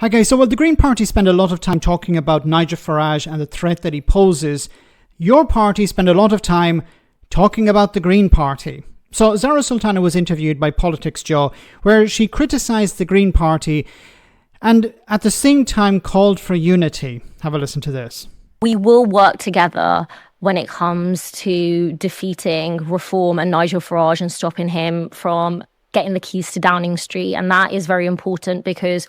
Hi guys, so while the Green Party spend a lot of time talking about Nigel Farage and the threat that he poses, your party spend a lot of time talking about the Green Party. So Zarah Sultana was interviewed by Politics Joe, where she criticised the Green Party and at the same time called for unity. Have a listen to this. We will work together when it comes to defeating Reform and Nigel Farage and stopping him from getting the keys to Downing Street. And that is very important because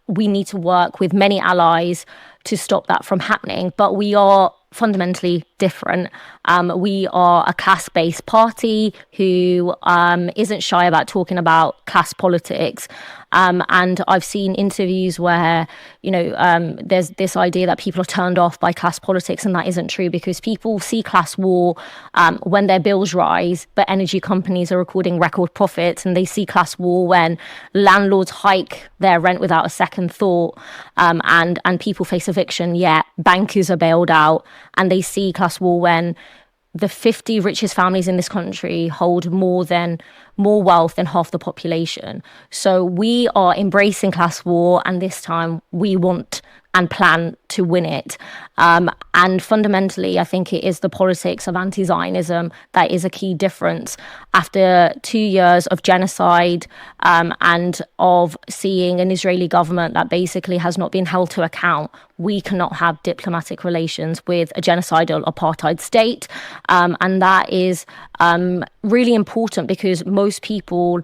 we need to work with many allies to stop that from happening. But we are fundamentally different. We are a class-based party who isn't shy about talking about class politics. And I've seen interviews where, there's this idea that people are turned off by class politics, and that isn't true because people see class war when their bills rise, but energy companies are recording record profits, and they see class war when landlords hike their rent without a second thought, and people face eviction, yet bankers are bailed out, and they see class war when the 50 richest families in this country hold more wealth than half the population. So we are embracing class war, and this time we want and plan to win it. And fundamentally, I think it is the politics of anti-Zionism that is a key difference. After 2 years of genocide and of seeing an Israeli government that basically has not been held to account, we cannot have diplomatic relations with a genocidal apartheid state. And that is really important because most people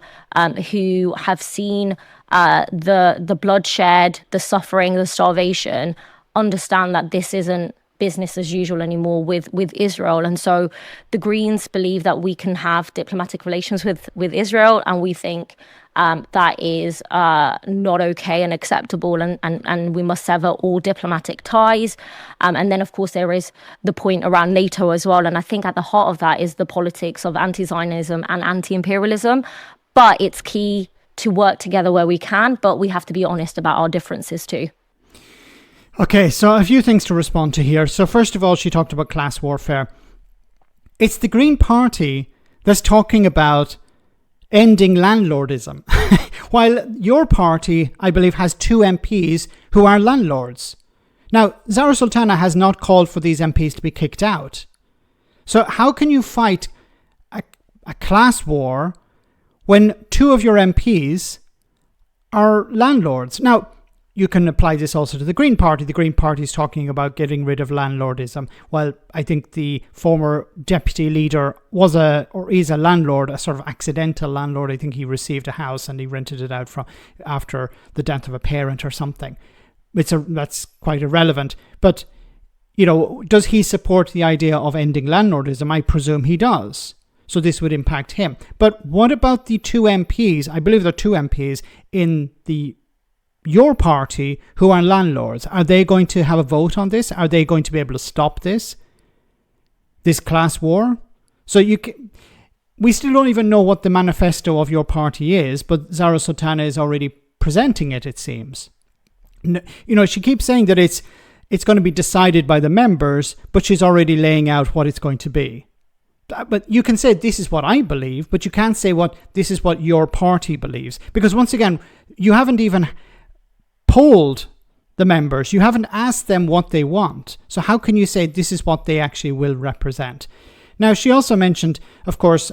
who have seen the bloodshed, the suffering, the starvation, understand that this isn't business as usual anymore with Israel. And so the Greens believe that we can have diplomatic relations with Israel, and we think that is not okay and acceptable, and we must sever all diplomatic ties. And then, of course, there is the point around NATO as well. And I think at the heart of that is the politics of anti-Zionism and anti-imperialism. But it's key to work together where we can, but we have to be honest about our differences too. Okay, so a few things to respond to here. So first of all, she talked about class warfare. It's the Green Party that's talking about ending landlordism, while your party, I believe, has 2 MPs who are landlords. Now, Zarah Sultana has not called for these MPs to be kicked out. So how can you fight a class war when 2 of your MPs are landlords? Now, you can apply this also to the Green Party. The Green Party is talking about getting rid of landlordism. Well, I think the former deputy leader is a landlord, a sort of accidental landlord. I think he received a house and he rented it out after the death of a parent or something. That's quite irrelevant. But, does he support the idea of ending landlordism? I presume he does. So this would impact him. But what about the 2 MPs? I believe there are 2 MPs in your party who are landlords. Are they going to have a vote on this? Are they going to be able to stop this class war? So we still don't even know what the manifesto of your party is, but Zarah Sultana is already presenting it, it seems. She keeps saying that it's going to be decided by the members, but she's already laying out what it's going to be. But you can say this is what I believe, but you can't say this is what your party believes. Because once again, you haven't even polled the members. You haven't asked them what they want. So how can you say this is what they actually will represent? Now, she also mentioned, of course,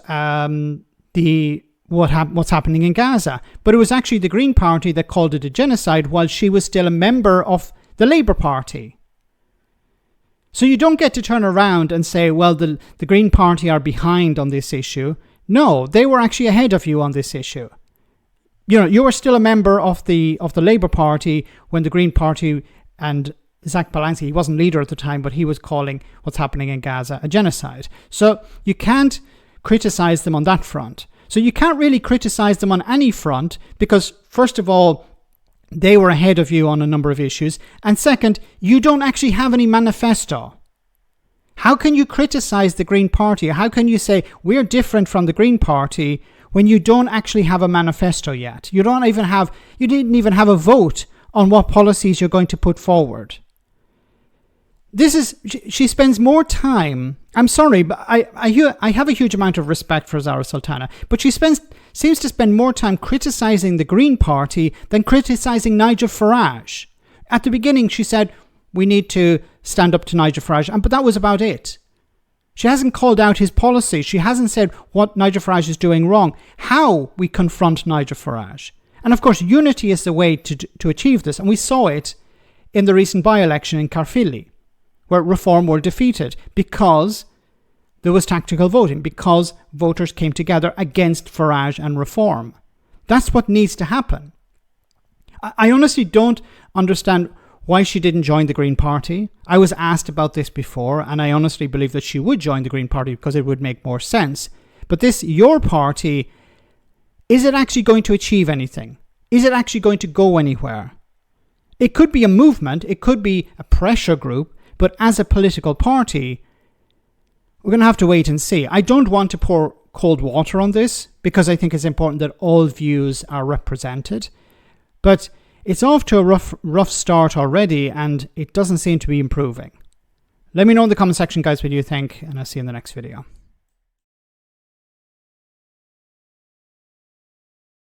what's happening in Gaza. But it was actually the Green Party that called it a genocide while she was still a member of the Labour Party. So you don't get to turn around and say, well, the Green Party are behind on this issue. No, they were actually ahead of you on this issue. You were still a member of the Labour Party when the Green Party and Zach Balansky, he wasn't leader at the time, but he was calling what's happening in Gaza a genocide. So you can't criticise them on that front. So you can't really criticise them on any front because, first of all, they were ahead of you on a number of issues. And second, you don't actually have any manifesto. How can you criticise the Green Party? How can you say we're different from the Green Party when you don't actually have a manifesto yet? You didn't even have a vote on what policies you're going to put forward. she spends more time. I'm sorry, but I have a huge amount of respect for Zarah Sultana, but she seems to spend more time criticising the Green Party than criticising Nigel Farage. At the beginning, she said, we need to stand up to Nigel Farage, but that was about it. She hasn't called out his policy. She hasn't said what Nigel Farage is doing wrong, how we confront Nigel Farage. And of course, unity is the way to achieve this. And we saw it in the recent by-election in Caerphilly, where Reform were defeated because there was tactical voting, because voters came together against Farage and Reform. That's what needs to happen. I honestly don't understand why she didn't join the Green Party. I was asked about this before, and I honestly believe that she would join the Green Party because it would make more sense. But this, your party, is it actually going to achieve anything? Is it actually going to go anywhere? It could be a movement, it could be a pressure group, but as a political party, we're going to have to wait and see. I don't want to pour cold water on this because I think it's important that all views are represented. But it's off to a rough start already, and it doesn't seem to be improving. Let me know in the comment section, guys, what you think, and I'll see you in the next video.